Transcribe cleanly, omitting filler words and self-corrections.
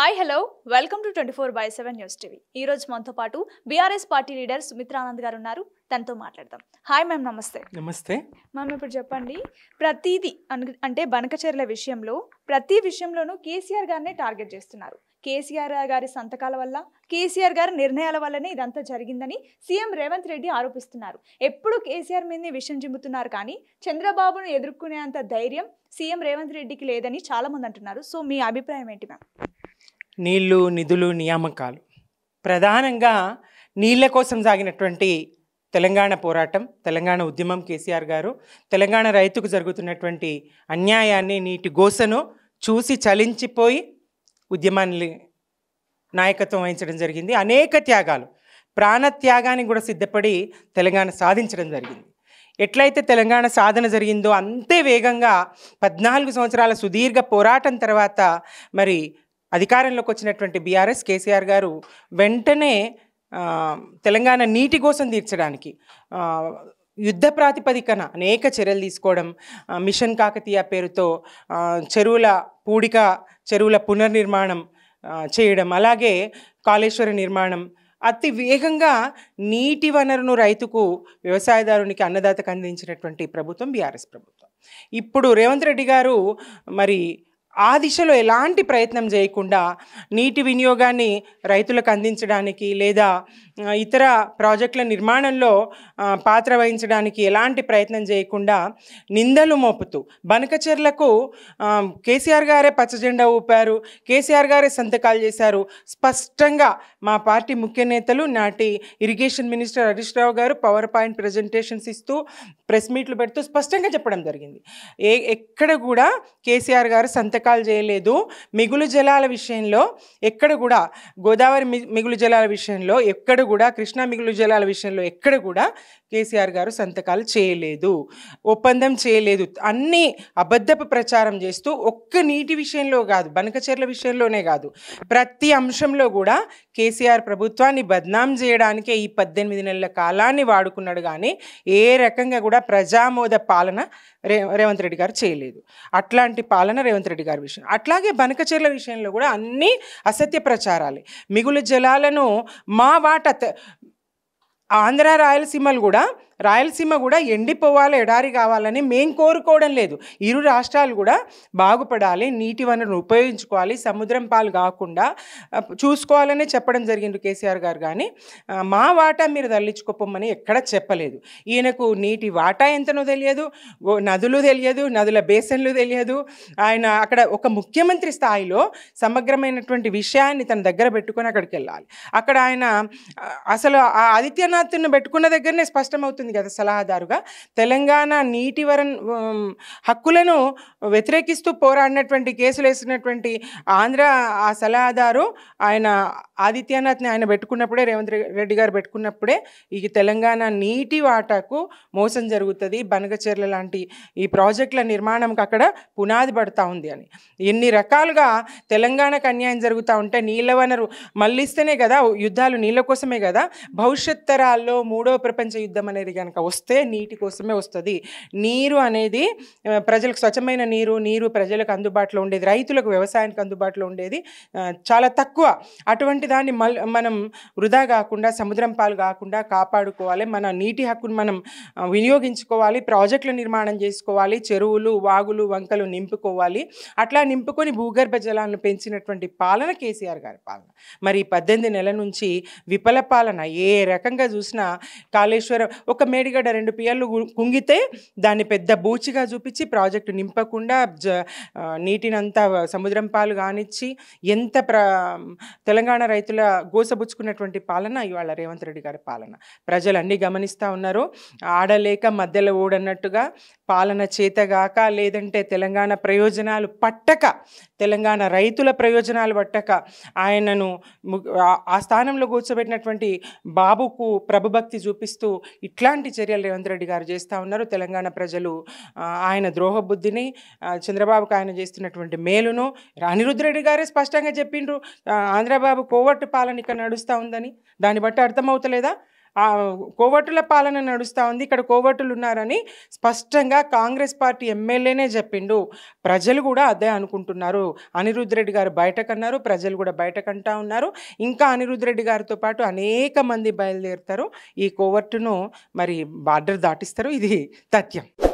Hi hello welcome to 24/7 news TV. ఈ రోజు మనతో పాటు BRS party leader Sumitra Anand గారు ఉన్నారు. తనతో మాట్లాడదాం. హాయ్ మ్యామ్, నమస్తే. నమస్తే మ్యామ్, ఇప్పుడు చెప్పండి, ప్రతిదీ అంటే బనకచెర్ల విషయంలో ప్రతి విషయంలోనూ కేసీఆర్ గారినే టార్గెట్ చేస్తున్నారు. కేసీఆర్ గారి సంతకాల వల్ల, కేసీఆర్ గారి నిర్ణయాల వల్లనే ఇదంతా జరిగిందని సీఎం రేవంత్ రెడ్డి ఆరోపిస్తున్నారు. ఎప్పుడు కేసీఆర్ మీదనే విషయం జిమ్ముతున్నారు, కానీ చంద్రబాబును ఎదుర్కొనేంత ధైర్యం సీఎం రేవంత్ రెడ్డికి లేదని చాలా మంది అంటున్నారు. సో మీ అభిప్రాయం ఏంటి మ్యామ్? నీళ్లు, నిధులు, నియామకాలు, ప్రధానంగా నీళ్ల కోసం సాగినటువంటి తెలంగాణ పోరాటం, తెలంగాణ ఉద్యమం, కేసీఆర్ గారు తెలంగాణ రైతుకు జరుగుతున్నటువంటి అన్యాయాన్ని, నీటి గోసను చూసి చలించిపోయి ఉద్యమాన్ని నాయకత్వం వహించడం జరిగింది. అనేక త్యాగాలు, ప్రాణత్యాగానికి కూడా సిద్ధపడి తెలంగాణ సాధించడం జరిగింది. ఎట్లయితే తెలంగాణ సాధన జరిగిందో అంతే వేగంగా 14 సంవత్సరాల సుదీర్ఘ పోరాటం తర్వాత మరి అధికారంలోకి వచ్చినటువంటి బీఆర్ఎస్ కేసీఆర్ గారు వెంటనే తెలంగాణ నీటి కోసం తీర్చడానికి యుద్ధ ప్రాతిపదికన అనేక చర్యలు తీసుకోవడం, మిషన్ కాకతీయ పేరుతో చెరువుల పూడిక, చెరువుల పునర్నిర్మాణం చేయడం, అలాగే కాళేశ్వర నిర్మాణం, అతి వేగంగా నీటి వనరును రైతుకు, వ్యవసాయదారునికి, అన్నదాతకు అందించినటువంటి ప్రభుత్వం బీఆర్ఎస్ ప్రభుత్వం. ఇప్పుడు రేవంత్ రెడ్డి గారు మరి ఆ దిశలో ఎలాంటి ప్రయత్నం చేయకుండా నీటి వినియోగాన్ని రైతులకు అందించడానికి లేదా ఇతర ప్రాజెక్టుల నిర్మాణంలో పాత్ర వహించడానికి ఎలాంటి ప్రయత్నం చేయకుండా నిందలు మోపుతూ బనకచెర్లకు కేసీఆర్ గారే పచ్చజెండా ఊపారు, కేసీఆర్ గారే సంతకాలు చేశారు. స్పష్టంగా మా పార్టీ ముఖ్య నేతలు, నాటి ఇరిగేషన్ మినిస్టర్ హరీష్ రావు గారు పవర్ పాయింట్ ప్రజెంటేషన్స్ ఇస్తూ, ప్రెస్ మీట్లు పెడుతూ స్పష్టంగా చెప్పడం జరిగింది. ఎక్కడ కూడా కేసీఆర్ గారు సంతకాలు చేయలేదు. మిగులు జలాల విషయంలో ఎక్కడ కూడా, గోదావరి మిగులు జలాల విషయంలో ఎక్కడ కూడా, కృష్ణా మిగులు జలాల విషయంలో ఎక్కడ కూడా కేసీఆర్ గారు సంతకాలు చేయలేదు, ఒప్పందం చేయలేదు. అన్నీ అబద్ధపు ప్రచారం చేస్తూ, ఒక్క నీటి విషయంలో కాదు, బనకచెర్ల విషయంలోనే కాదు, ప్రతి అంశంలో కూడా కేసీఆర్ ప్రభుత్వాన్ని బద్నాం చేయడానికే ఈ 18 నెలల కాలాన్ని వాడుకున్నాడు. కానీ ఏ రకంగా కూడా ప్రజామోద పాలన రేవంత్ రెడ్డి గారు చేయలేదు. అట్లాంటి పాలన రేవంత్ రెడ్డి గారి విషయం. అట్లాగే బనకచెర్ల విషయంలో కూడా అన్నీ అసత్య ప్రచారాలే. మిగులు జలాలను మా వాట, ఆంధ్ర రాయలసీమలు కూడా, రాయలసీమ కూడా ఎండిపోవాలి, ఎడారి కావాలని మేం కోరుకోవడం లేదు. ఇరు రాష్ట్రాలు కూడా బాగుపడాలి, నీటి వనరును ఉపయోగించుకోవాలి, సముద్రం పాలు కాకుండా చూసుకోవాలని చెప్పడం జరిగింది కేసీఆర్ గారు. కానీ మా వాటా మీరు తరలించుకోపోమని ఎక్కడ చెప్పలేదు. ఈయనకు నీటి వాటా ఎంతనో తెలియదు, నదులు తెలియదు, నదుల బేసన్లు తెలియదు. ఆయన అక్కడ ఒక ముఖ్యమంత్రి స్థాయిలో సమగ్రమైనటువంటి విషయాన్ని తన దగ్గర పెట్టుకొని అక్కడికి వెళ్ళాలి. అక్కడ ఆయన అసలు ఆ ఆదిత్యనాథ్ను పెట్టుకున్న దగ్గరనే స్పష్టమవుతుంది కదా, సలహాదారుగా తెలంగాణ నీటి హక్కులను వ్యతిరేకిస్తూ పోరాడినటువంటి, కేసులు వేసినటువంటి ఆంధ్ర ఆ సలహాదారు ఆయన ఆదిత్యనాథ్ని ఆయన పెట్టుకున్నప్పుడే, రేవంత్ రెడ్డి గారు పెట్టుకున్నప్పుడే ఈ తెలంగాణ నీటి వాటాకు మోసం జరుగుతుంది, బనకచెర్ల లాంటి ఈ ప్రాజెక్టుల నిర్మాణంకి అక్కడ పునాది పడుతూ ఉంది అని. ఎన్ని రకాలుగా తెలంగాణకు అన్యాయం జరుగుతూ ఉంటే, నీళ్ళ వనరు మళ్ళిస్తేనే కదా, యుద్ధాలు నీళ్ళ కోసమే కదా. భవిష్యత్ తరాల్లో 3వ ప్రపంచ యుద్ధం అనేది కనుక వస్తే నీటి కోసమే వస్తుంది. నీరు అనేది ప్రజలకు, స్వచ్ఛమైన నీరు ప్రజలకు అందుబాటులో ఉండేది, రైతులకు, వ్యవసాయానికి అందుబాటులో ఉండేది చాలా తక్కువ. అటువంటి దాన్ని మనం వృధా కాకుండా, సముద్రం పాలు కాకుండా కాపాడుకోవాలి. మన నీటి హక్కును మనం వినియోగించుకోవాలి, ప్రాజెక్టుల నిర్మాణం చేసుకోవాలి, చెరువులు, వాగులు, వంకలు నింపుకోవాలి. అట్లా నింపుకొని భూగర్భ జలాలను పెంచినటువంటి పాలన కేసీఆర్ గారి పాలన. మరి 18 నెలల నుంచి విఫల పాలన. ఏ రకంగా చూసినా కాళేశ్వరం ఒక మేడిగడ్డ 2 పియర్లు కుంగితే దాన్ని పెద్ద బూచిగా చూపించి ప్రాజెక్టు నింపకుండా నీటినంతా సముద్రం పాలు కానిచ్చి ఎంత తెలంగాణ రైతుల గోసబుచ్చుకున్నటువంటి పాలన ఇవాళ రేవంత్ రెడ్డి గారి పాలన. ప్రజలు అన్నీ గమనిస్తూ ఉన్నారు. ఆడలేక మధ్యలో ఓడన్నట్టుగా, పాలన చేతగాక, లేదంటే తెలంగాణ ప్రయోజనాలు పట్టక, తెలంగాణ రైతుల ప్రయోజనాలు పట్టక ఆయనను ఆ స్థానంలో కూర్చోబెట్టినటువంటి బాబుకు ప్రభుభక్తి చూపిస్తూ ఇట్లాంటి చర్యలు రేవంత్ రెడ్డి గారు చేస్తూ ఉన్నారు. తెలంగాణ ప్రజలు ఆయన ద్రోహబుద్ధిని, చంద్రబాబుకు ఆయన చేస్తున్నటువంటి మేలును అనిరుద్ధ్ రెడ్డి గారే స్పష్టంగా చెప్పిండ్రు. ఆంధ్రబాబు కోవట్టు పాలన ఇక్కడ నడుస్తూ ఉందని. దాన్ని బట్టి అర్థమవుతలేదా? కోవటుల పాలన నడుస్తూ ఉంది, ఇక్కడ కోవటులు ఉన్నారని స్పష్టంగా కాంగ్రెస్ పార్టీ ఎమ్మెల్యేనే చెప్పిండు. ప్రజలు కూడా అదే అనుకుంటున్నారు. అనిరుద్ రెడ్డి గారు బయటకన్నారు, ప్రజలు కూడా బయటకంటా ఉన్నారు. ఇంకా అనిరుద్ రెడ్డి గారితో పాటు అనేక మంది బయలుదేరుతారు, ఈ కోవర్టును మరి బార్డర్ దాటిస్తారు. ఇది తథ్యం.